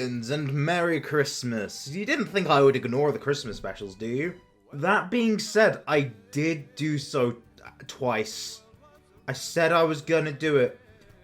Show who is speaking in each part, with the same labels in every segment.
Speaker 1: Greetings and Merry Christmas. You didn't think I would ignore the Christmas specials, do you? That being said, I did do so twice. I said I was gonna do it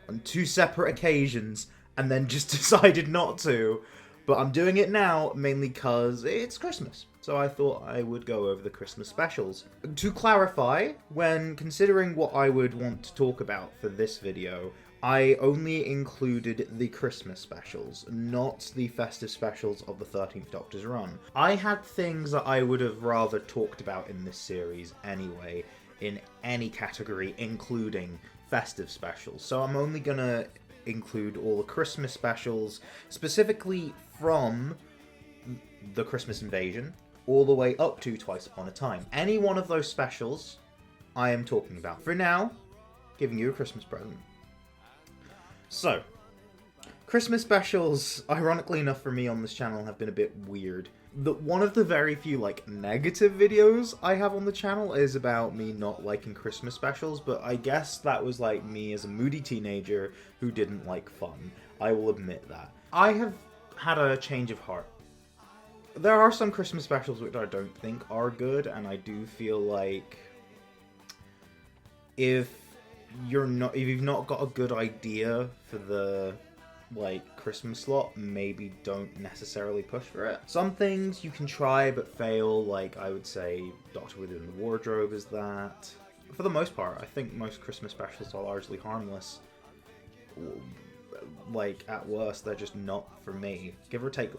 Speaker 1: on 2 separate occasions and then just decided not to. But I'm doing it now mainly because it's Christmas. So I thought I would go over the Christmas specials. To clarify, when considering what I would want to talk about for this video, I only included the Christmas specials, not the festive specials of the 13th Doctor's run. I had things that I would have rather talked about in this series anyway, in any category, including festive specials. So I'm only gonna include all the Christmas specials, specifically from the Christmas Invasion, all the way up to Twice Upon a Time. Any one of those specials I am talking about. For now, giving you a Christmas present. So, Christmas specials, ironically enough for me on this channel, have been a bit weird. One of the very few, negative videos I have on the channel is about me not liking Christmas specials, but I guess that was, me as a moody teenager who didn't like fun. I will admit that. I have had a change of heart. There are some Christmas specials which I don't think are good, and I do feel like if you've not got a good idea for the Christmas slot, maybe don't necessarily push for it. Some things you can try but fail, I would say Doctor Within the Wardrobe is that. For the most part, I think most Christmas specials are largely harmless. At worst, they're just not for me. Give or take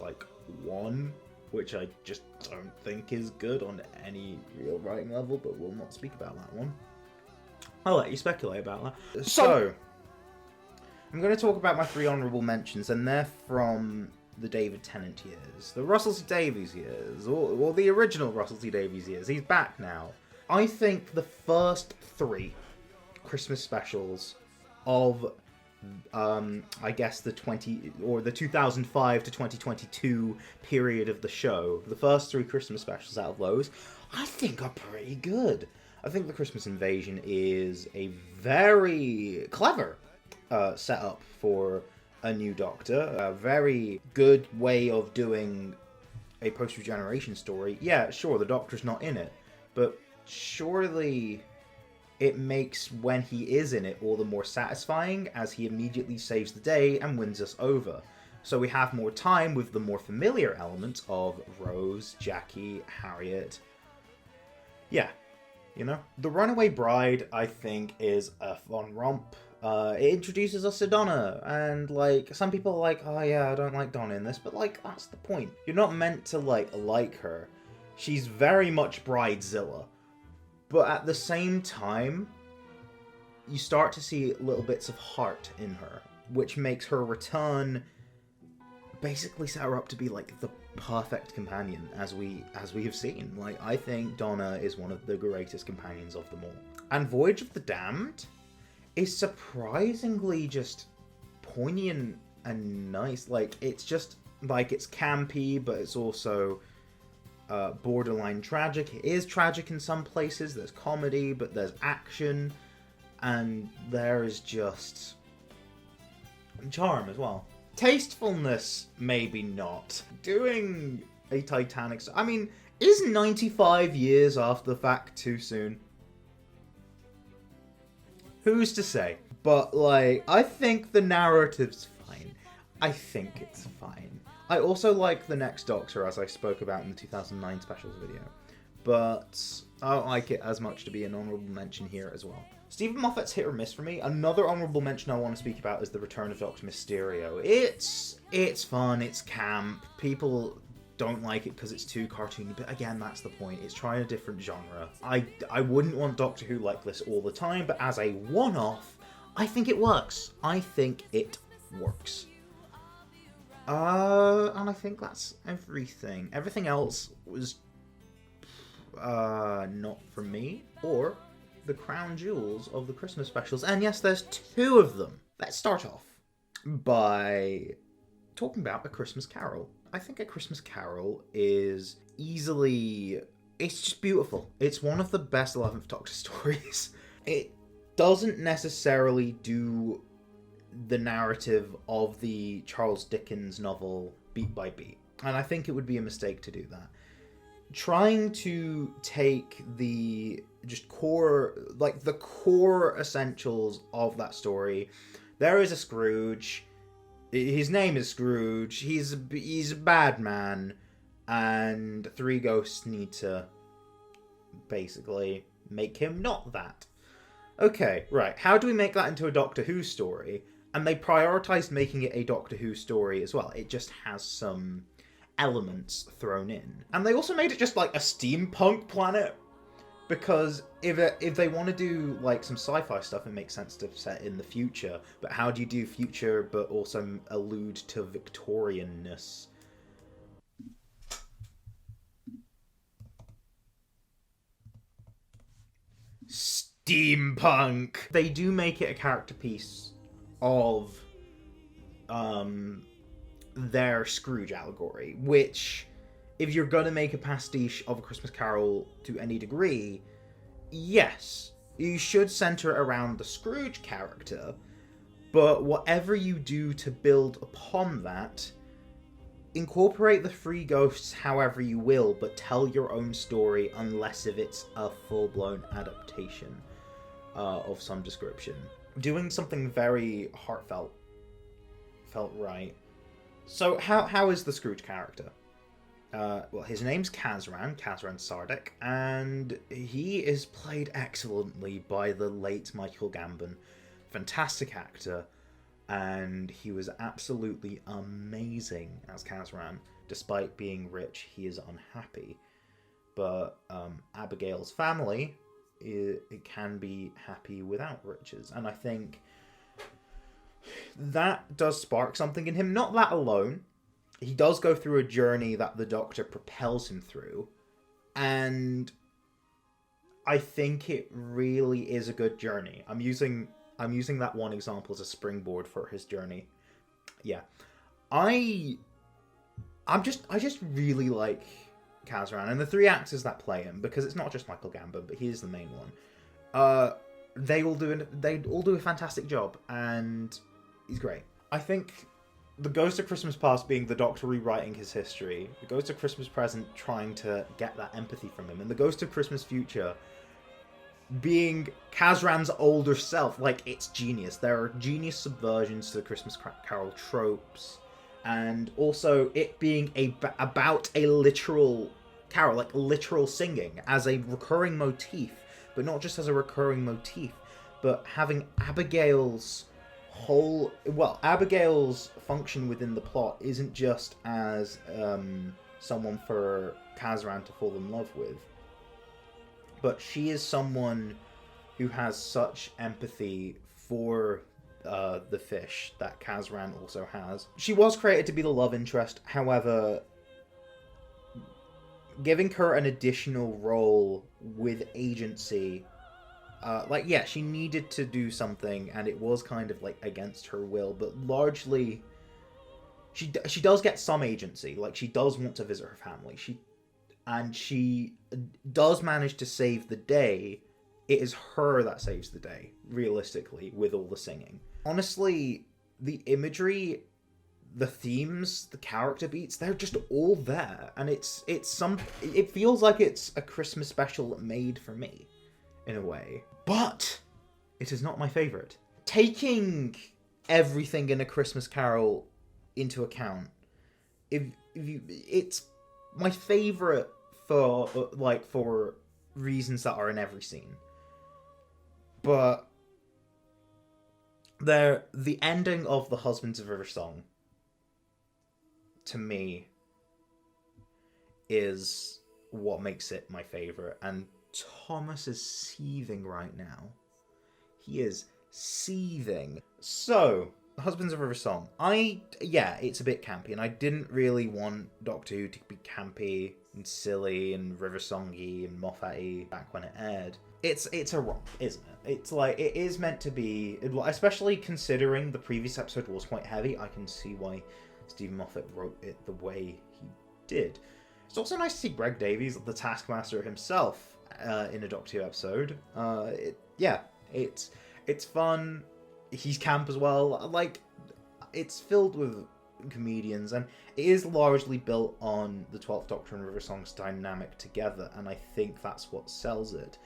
Speaker 1: one, which I just don't think is good on any real writing level, but we'll not speak about that one. I'll let you speculate about that. So, I'm going to talk about my 3 honourable mentions, and they're from the David Tennant years, the Russell T Davies years, or the original Russell T Davies years. He's back now. I think the first 3 Christmas specials of, I guess the 2005 to 2022 period of the show, the first 3 Christmas specials out of those, I think are pretty good. I think the Christmas Invasion is a very clever setup for a new Doctor. A very good way of doing a post-regeneration story. Yeah, sure, the Doctor's not in it, but surely it makes when he is in it all the more satisfying, as he immediately saves the day and wins us over. So we have more time with the more familiar elements of Rose, Jackie, Harriet. Yeah. The Runaway Bride, I think, is a fun romp. It introduces us to Donna, and, some people are like, oh yeah, I don't like Donna in this, but, that's the point. You're not meant to, like her. She's very much Bridezilla. But at the same time, you start to see little bits of heart in her, which makes her return basically set her up to be, the perfect companion, as we have seen. I think Donna is one of the greatest companions of them all. And Voyage of the Damned is surprisingly just poignant and nice. It's just, it's campy, but it's also borderline tragic. It is tragic in some places. There's comedy, but there's action, and there is just charm as well. Tastefulness, maybe not. Doing a Titanic... I mean, is 95 years after the fact too soon? Who's to say? But, I think the narrative's fine. I think it's fine. I also like The Next Doctor, as I spoke about in the 2009 specials video. But I don't like it as much to be an honourable mention here as well. Stephen Moffat's hit or miss for me. Another honourable mention I want to speak about is The Return of Dr. Mysterio. It's fun, it's camp. People don't like it because it's too cartoony, but again, that's the point. It's trying a different genre. I wouldn't want Doctor Who like this all the time, but as a one-off, I think it works. I think it works. And I think that's everything. Everything else was not for me, or the crown jewels of the Christmas specials. And yes, there's 2 of them. Let's start off by talking about A Christmas Carol. I think A Christmas Carol is easily... It's just beautiful. It's one of the best 11th Doctor stories. It doesn't necessarily do the narrative of the Charles Dickens novel beat by beat. And I think it would be a mistake to do that. Trying to take the the core essentials of that story. There is a Scrooge. His name is Scrooge. He's a bad man, and three ghosts need to basically make him not that. Okay, right. How do we make that into a Doctor Who story? And they prioritized making it a Doctor Who story as well. It just has some elements thrown in. And they also made it just like a steampunk planet. Because if they want to do like some sci-fi stuff, it makes sense to set in the future. But how do you do future but also allude to Victorianness? Steampunk! They do make it a character piece of their Scrooge allegory, which, if you're gonna make a pastiche of A Christmas Carol to any degree, yes, you should center it around the Scrooge character, but whatever you do to build upon that, incorporate the three ghosts however you will, but tell your own story unless if it's a full-blown adaptation of some description. Doing something very heartfelt felt right. So how is the Scrooge character? Well, his name's Kazran Sardik, and he is played excellently by the late Michael Gambon. Fantastic actor, and he was absolutely amazing as Kazran. Despite being rich, he is unhappy. But Abigail's family, it can be happy without riches, and I think that does spark something in him. Not that alone. He does go through a journey that the Doctor propels him through, and I think it really is a good journey. I'm using that one example as a springboard for his journey. Yeah, I just really like Kazran and the three actors that play him, because it's not just Michael Gambon, but he is the main one. They all do a fantastic job, and he's great. I think the Ghost of Christmas Past being the Doctor rewriting his history, the Ghost of Christmas Present trying to get that empathy from him, and the Ghost of Christmas Future being Kazran's older self. Like, it's genius. There are genius subversions to the Christmas Carol tropes, and also it being about a literal carol, like literal singing as a recurring motif, but not just as a recurring motif, but having Abigail's function within the plot isn't just as someone for Kazran to fall in love with, but she is someone who has such empathy for the fish that Kazran also has. She was created to be the love interest, however, giving her an additional role with agency, she needed to do something, and it was kind of like against her will, but largely she does get some agency. Like, she does want to visit her family, she does manage to save the day. It is her that saves the day, realistically, with all the singing. Honestly, the imagery, the themes, the character beats, they're just all there, and it feels like it's a Christmas special made for me, in a way. But it is not my favourite. Taking everything in A Christmas Carol into account, it's my favourite for reasons that are in every scene. But the ending of the Husbands of River song, to me, is what makes it my favourite. And Thomas is seething right now. He is seething. So, Husbands of River song. It's a bit campy, and I didn't really want Doctor Who to be campy and silly and River songy and Moffat-y back when it aired. It's a romp, isn't it? It's like, it is meant to be, especially considering the previous episode was quite heavy. I can see why Stephen Moffat wrote it the way he did. It's also nice to see Greg Davies, the Taskmaster himself, in a Doctor Who episode. It's fun. He's camp as well. Like, it's filled with comedians, and it is largely built on the 12th Doctor and River Song's dynamic together, and I think that's what sells it.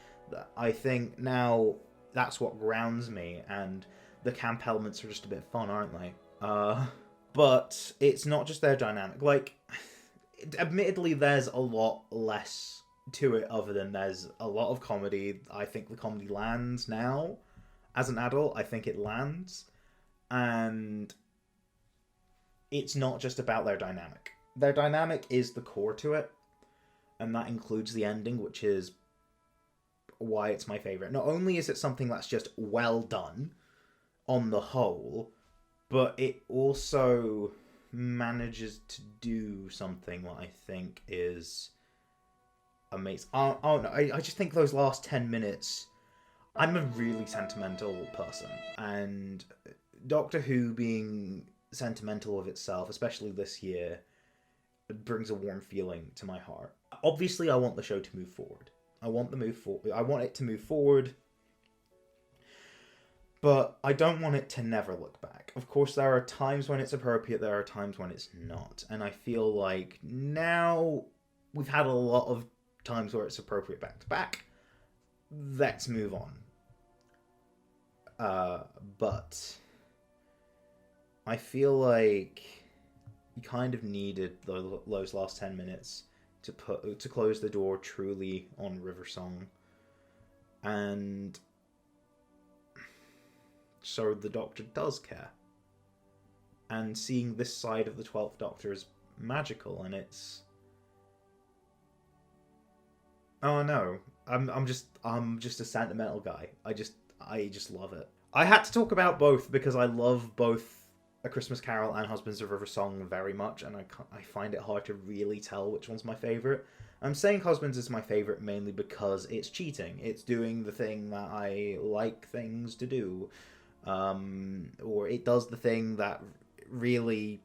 Speaker 1: I think now that's what grounds me, and the camp elements are just a bit fun, aren't they? But it's not just their dynamic. Like, admittedly, there's a lot less to it other than there's a lot of comedy. I think the comedy lands now. As an adult, I think it lands. And it's not just about their dynamic. Their dynamic is the core to it. And that includes the ending, which is why it's my favourite. Not only is it something that's just well done on the whole, but it also manages to do something that I think is amazing. Oh no, I just think those last 10 minutes... I'm a really sentimental person, and Doctor Who being sentimental of itself, especially this year, brings a warm feeling to my heart. Obviously, I want the show to move forward. I want it to move forward, but I don't want it to never look back. Of course, there are times when it's appropriate, there are times when it's not, and I feel like now we've had a lot of times where it's appropriate back to back. Let's move on. But I feel like you kind of needed those last 10 minutes to close the door truly on River Song, and so the Doctor does care. And seeing this side of the 12th Doctor is magical, and it's... Oh no, I'm just a sentimental guy. I just love it. I had to talk about both because I love both A Christmas Carol and Husbands of River Song very much, and I find it hard to really tell which one's my favourite. I'm saying Husbands is my favourite mainly because it's cheating. It's doing the thing that I like things to do. Or it does the thing that really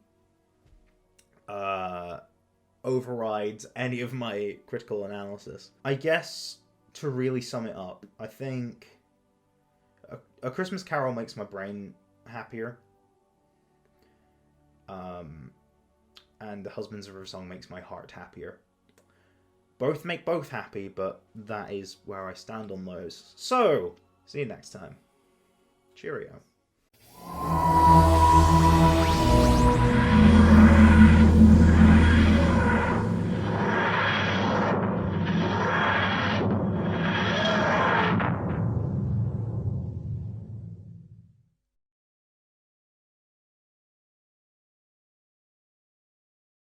Speaker 1: overrides any of my critical analysis. I guess, to really sum it up, I think A Christmas Carol makes my brain happier. And The Husbands of River Song makes my heart happier. Both make both happy, but that is where I stand on those. So, see you next time. Cheerio.